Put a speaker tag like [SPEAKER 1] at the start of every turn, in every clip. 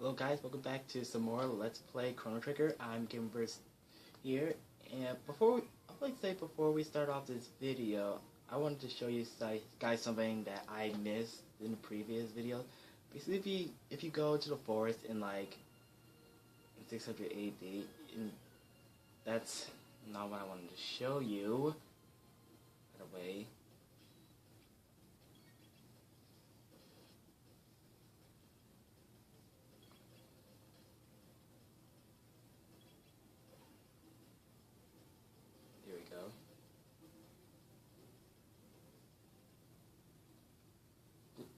[SPEAKER 1] Hello guys, welcome back to some more Let's Play Chrono Trigger. I'm Gamerverse here, and before we start off this video, I wanted to show you guys something that I missed in the previous video. Basically, if you go to the forest in 600 AD, that's not what I wanted to show you. By the way.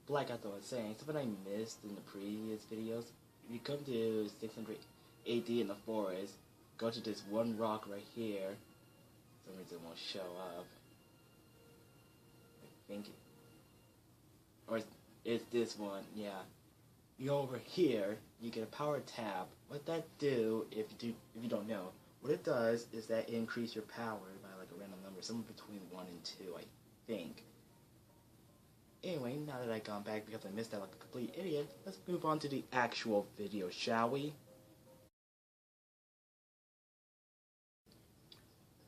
[SPEAKER 1] Like I was saying, something I missed in the previous videos. If you come to 600 AD in the forest, go to this one rock right here. For some reason it won't show up. I think, or it's this one. Yeah. You go over here, you get a power tap. What that do, if you don't know, what it does is that it increase your power by like a random number, somewhere between 1 and 2, I think. Anyway, now that I've gone back because I missed out like a complete idiot, let's move on to the actual video, shall we?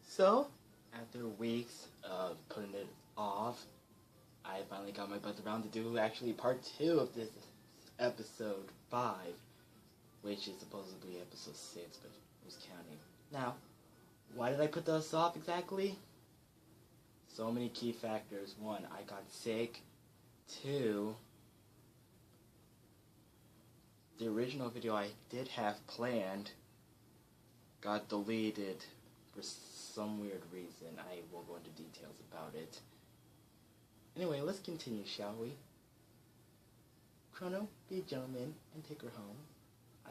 [SPEAKER 1] So, after weeks of putting it off, I finally got my butt around to do actually part 2 of this episode 5, which is supposedly episode 6, but who's counting? Now, why did I put this off exactly? So many key factors. 1, I got sick. 2, the original video I did have planned got deleted for some weird reason. I will go into details about it. Anyway, let's continue, shall we? Chrono, be a gentleman and take her home.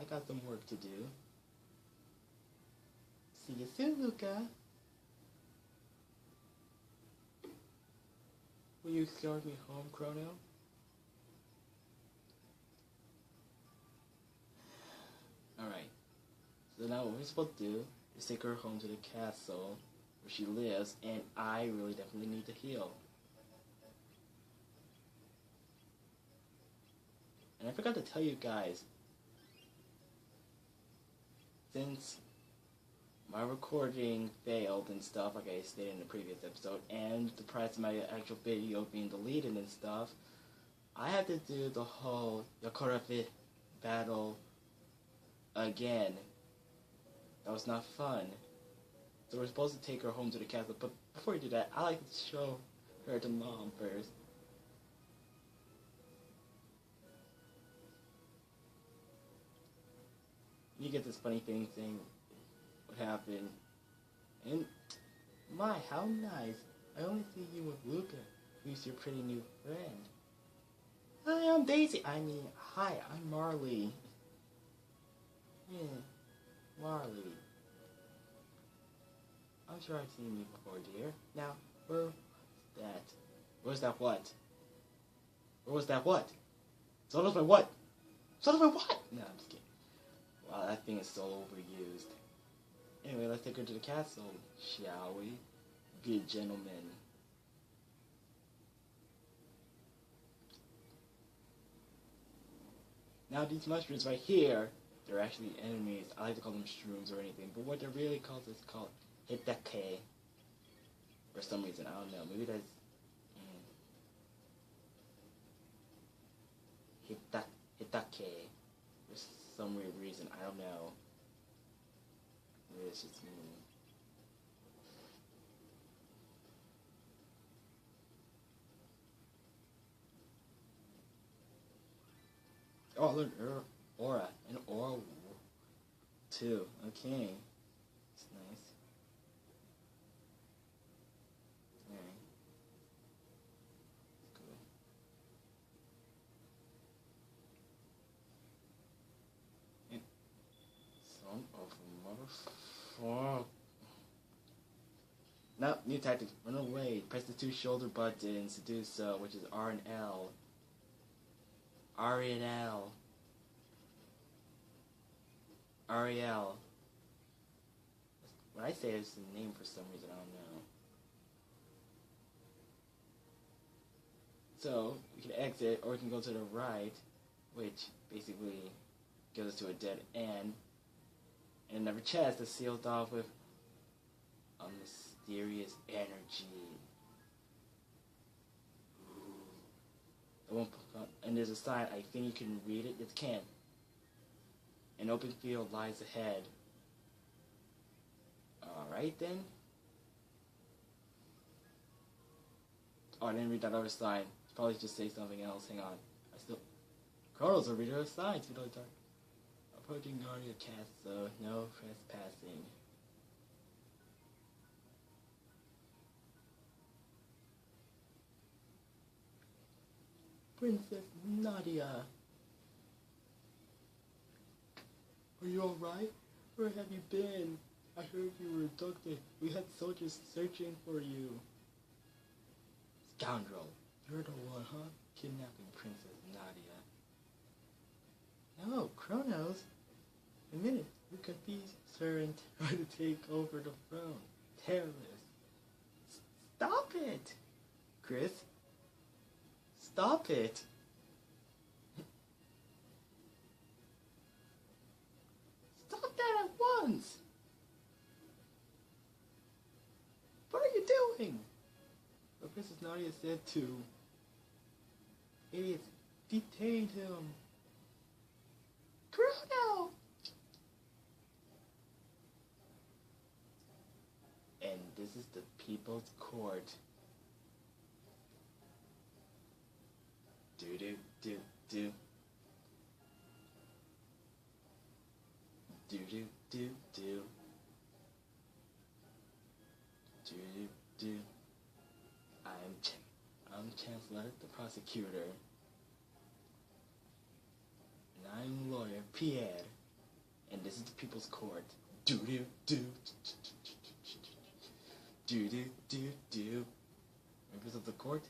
[SPEAKER 1] I got some work to do. See you soon, Luca. Will you escort me home, Chrono? Alright. So now what we're supposed to do is take her home to the castle where she lives, and I really definitely need to heal. And I forgot to tell you guys, since my recording failed and stuff, like I stated in the previous episode, and the price of my actual video being deleted and stuff, I had to do the whole Yakura battle again. That was not fun. So we're supposed to take her home to the castle, but before we do that, I like to show her to Mom first. You get this funny thing saying what happened, and my, how nice. I only see you with Luca, who's your pretty new friend. Hi, I'm Daisy. Hi, I'm Marley. Yeah, Marley. I'm sure I've seen you before, dear. Now, where's that? Where's that what? Where was that what? So does my what? So does my what? No, I'm just kidding. Wow, that thing is so overused. Anyway, let's take her to the castle, shall we? Be a gentleman. Now these mushrooms right here, they're actually enemies. I like to call them shrooms or anything, but what they're really called is called hitake. For some reason, I don't know. Maybe that's hitake. For some weird reason, I don't know. Maybe it's just me. Oh, look, aura. An aura too. Okay. It's nice. Alright. Cool. And son of a motherfucker. No, new tactic. Run away. Press the 2 shoulder buttons to do so, which is R and L. R and L. Ariel. When I say it's the name for some reason, I don't know. So, we can exit, or we can go to the right, which basically gives it to a dead end, and another chest is sealed off with a mysterious energy. And there's a sign, I think you can read it. It can. An open field lies ahead. Alright then. Oh, I didn't read that other sign. Probably just say something else. Hang on. Chrono's a reader of signs. We don't talk. Approaching Guardian Castle. No trespassing. Princess Nadia. Are you alright? Where have you been? I heard you were abducted. We had soldiers searching for you. Scoundrel. You're the one, huh? Kidnapping Princess Nadia. No, Chronos. Admit it. You confused her and try to take over the throne. Terrorist. Stop it! Chris. Stop it! Stop that at once! What are you doing? But Princess Nadia said to. Idiots, detained him. Chrono! And this is the People's Court. Do-do-do-do. Do-do-do-do. Do-do-do. I'm Chancellor, the prosecutor. And I'm lawyer Pierre. And this is the People's Court. Do-do-do. Do-do-do-do. Members of the court,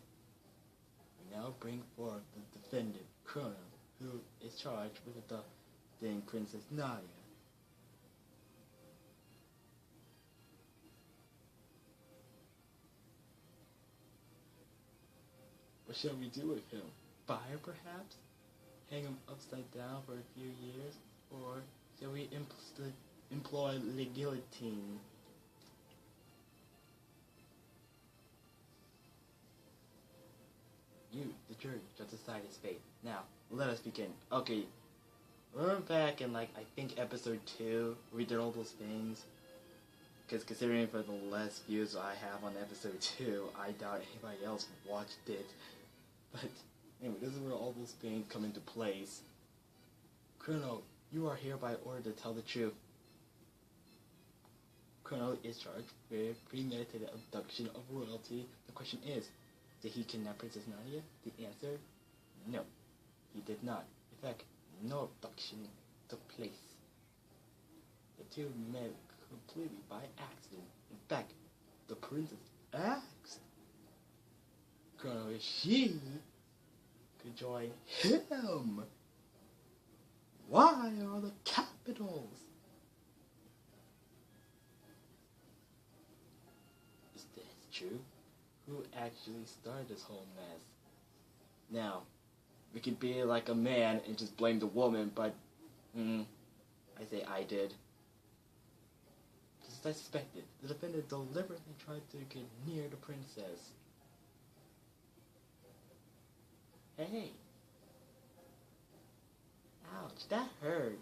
[SPEAKER 1] we now bring forth the defendant, Chrono, who is charged with abducting Princess Nadia. What shall we do with him? Fire, perhaps? Hang him upside down for a few years? Or shall we employ the guillotine? You, the jury, shall decide his fate. Now, let us begin. Okay, we're back in, I think episode 2. We did all those things. Because considering for the less views I have on episode 2, I doubt anybody else watched it. But, anyway, this is where all those things come into place. Chrono, you are hereby ordered to tell the truth. Chrono is charged with premeditated abduction of royalty. The question is, did he kidnap Princess Nadia? The answer, no. He did not. In fact, no abduction took place. The two met completely by accident. In fact, the princess asked Chrono if she could join him. Why are the capitals? Is this true? Who actually started this whole mess? Now, we could be like a man and just blame the woman, but I say I did. Just as I suspected, the defendant deliberately tried to get near the princess. Hey! Ouch, that hurt.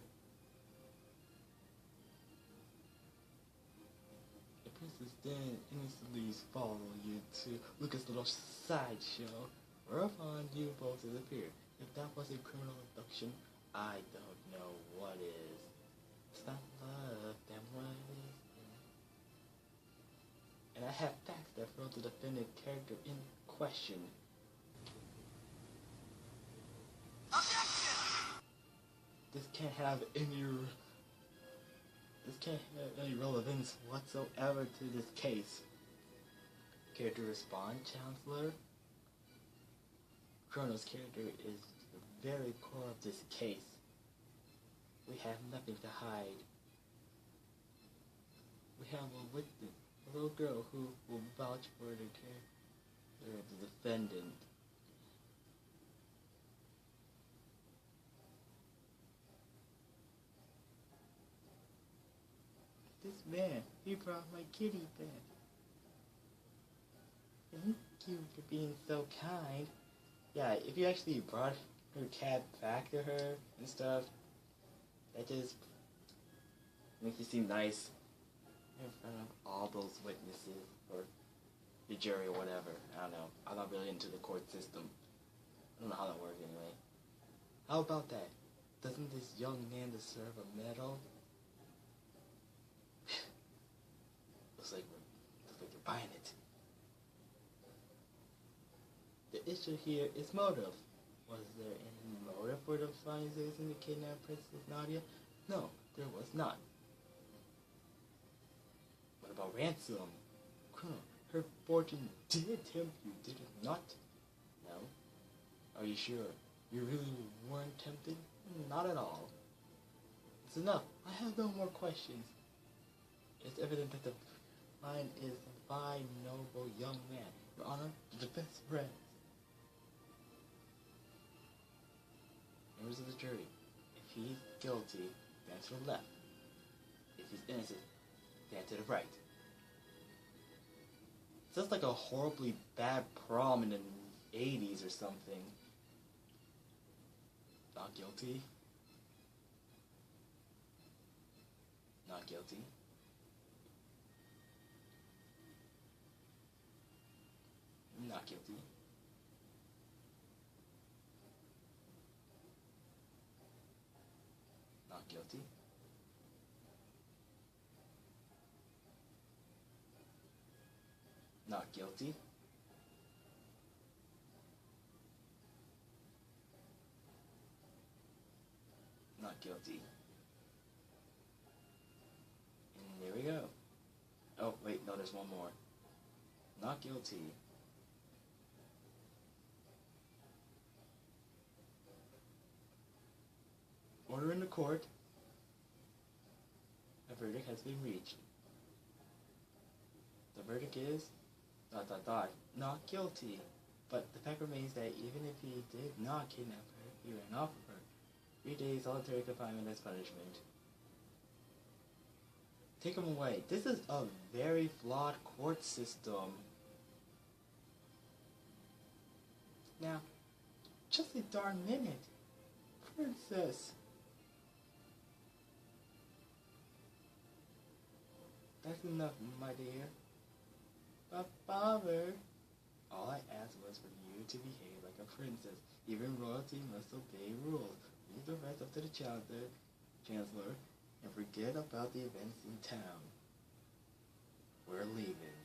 [SPEAKER 1] The princess then innocently followed you to Lucas' little sideshow, whereupon you both disappeared. If that wasn't criminal abduction, I don't know what is. It's not love, then what is it? And I have facts that throw the defendant character in question. This can't have any relevance whatsoever to this case. Care to respond, Chancellor? Chrono's character is the very core of this case. We have nothing to hide. We have a witness, a little girl who will vouch for the character of the defendant. man. He brought my kitty back. Thank you for being so kind. Yeah, if you actually brought her cat back to her and stuff, that just makes you seem nice in front of all those witnesses or the jury or whatever. I don't know. I'm not really into the court system. I don't know how that works anyway. How about that? Doesn't this young man deserve a medal? looks like you're buying it. The issue here is motive. Was there any motive for the flying citizen to kidnap Princess Nadia? No, there was not. What about ransom? Chrono, her fortune did tempt you, did it not? No. Are you sure? You really weren't tempted? Not at all. It's enough. I have no more questions. It's evident that the fine is a fine, noble young man. Your Honor, the best friends. Members of the jury, if he's guilty, stand to the left. If he's innocent, stand to the right. Sounds like a horribly bad prom in the 80s or something. Not guilty. Not guilty. Not guilty. Not guilty. Not guilty. Not guilty. And there we go. Oh, wait, no, there's one more. Not guilty. Order in the court. A verdict has been reached. The verdict is... ... not guilty. But the fact remains that even if he did not kidnap her, he ran off of her. 3 days solitary confinement as punishment. Take him away. This is a very flawed court system. Now, just a darn minute. Princess. That's enough, my dear. But father, all I asked was for you to behave like a princess. Even royalty must obey rules. Leave the rest up to the chancellor, and forget about the events in town. We're leaving.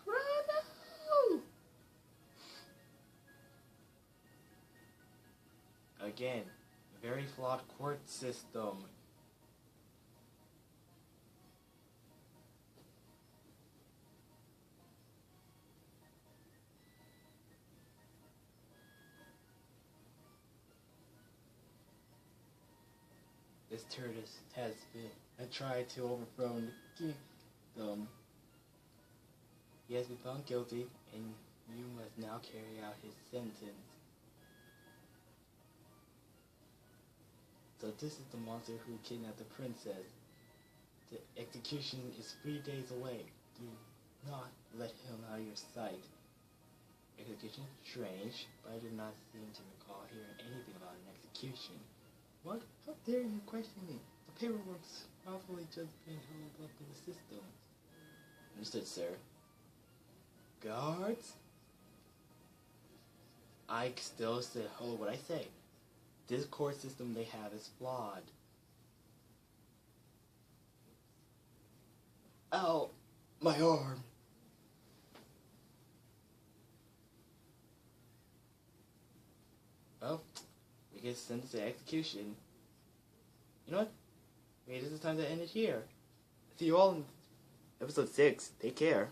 [SPEAKER 1] Chrono! Again, very flawed court system. This turret has been tried to overthrow the kingdom. He has been found guilty, and you must now carry out his sentence. So this is the monster who kidnapped the princess. The execution is 3 days away. Do not let him out of your sight. Execution? Strange, but I do not seem to recall hearing anything about an execution. What? How dare you question me? The paperwork's probably just been held up in the system. Understood, sir. Guards? I still say, hold what I say. This court system they have is flawed. Ow! My arm! Well, we get sentenced to execution. You know what? Maybe this is time to end it here. See you all in episode 6. Take care.